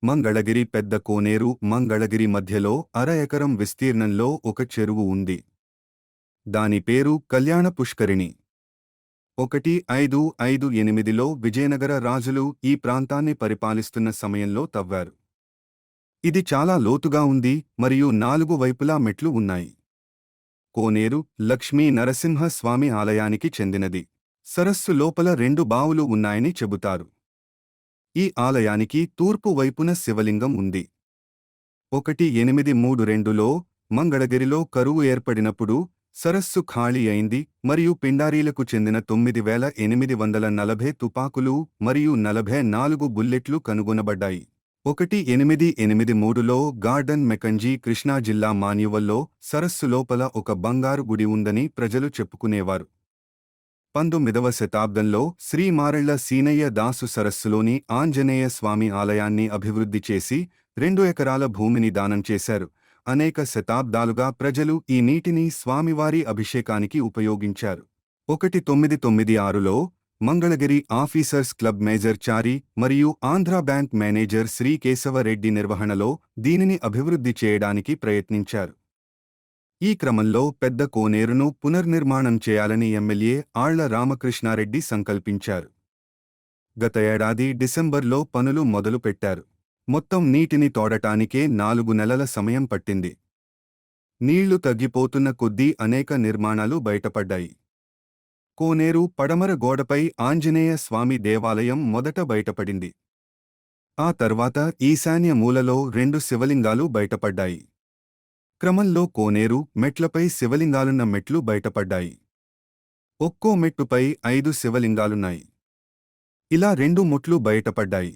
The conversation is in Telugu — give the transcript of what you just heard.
మంగళగిరి పెద్ద కోనేరు మంగళగిరి మధ్యలో అర ఎకరం విస్తీర్ణంలో ఒక చెరువు ఉంది. దాని పేరు కళ్యాణ పుష్కరిణి. 1558లో విజయనగర రాజులు ఈ ప్రాంతాన్ని పరిపాలిస్తున్న సమయంలో తవ్వారు. ఇది చాలా లోతుగా ఉంది మరియు 4 వైపులా మెట్లు ఉన్నాయి. కోనేరు లక్ష్మీ నరసింహ స్వామి ఆలయానికి చెందినది. సరస్సు లోపల 2 బావులు ఉన్నాయని చెబుతారు. ఈ ఆలయానికి తూర్పు వైపున శివలింగం ఉంది. 1832లో మంగళగిరిలో కరువు ఏర్పడినప్పుడు సరస్సు ఖాళీ అయింది మరియు పిండారీలకు చెందిన 9840 తుపాకులు మరియు 44 బుల్లెట్లు కనుగొనబడ్డాయి. 1883లో గార్డన్ మెకంజీ కృష్ణా జిల్లా మాన్యువల్లో సరస్సు లోపల ఒక బంగారు గుడి ఉందని ప్రజలు చెప్పుకునేవారు. 19వ శతాబ్దంలో శ్రీ మారెళ్ల సీనయ్య దాసు సరస్సులోని ఆంజనేయ స్వామి ఆలయాన్ని అభివృద్ధి చేసి 2 ఎకరాల భూమిని దానం చేశారు. అనేక శతాబ్దాలుగా ప్రజలు ఈ నీటిని స్వామివారి అభిషేకానికి ఉపయోగించారు. 1996లో మంగళగిరి ఆఫీసర్స్ క్లబ్ మేజర్ చారి మరియు ఆంధ్రా బ్యాంక్ మేనేజర్ శ్రీ కేశవరెడ్డి నిర్వహణలో దీనిని అభివృద్ధి చేయడానికి ప్రయత్నించారు. ఈ క్రమంలో పెద్ద కోనేరును పునర్నిర్మాణం చేయాలని ఎమ్మెల్యే ఆళ్ల రామకృష్ణారెడ్డి సంకల్పించారు. గత ఏడాది డిసెంబర్లో పనులు మొదలుపెట్టారు. మొత్తం నీటిని తోడటానికే 4 నెలల సమయం పట్టింది. నీళ్లు తగ్గిపోతున్న కొద్దీ అనేక నిర్మాణాలు బయటపడ్డాయి. కోనేరు పడమర గోడపై ఆంజనేయ స్వామి దేవాలయం మొదట బయటపడింది. ఆ తర్వాత ఈశాన్య మూలలో 2 శివలింగాలు బయటపడ్డాయి. క్రమంలో కోనేరు మెట్లపై శివలింగాలున్న మెట్లు బయటపడ్డాయి. ఒక్కో మెట్టుపై 5 శివలింగాలున్నాయి. ఇలా 2 ముట్లు బయటపడ్డాయి.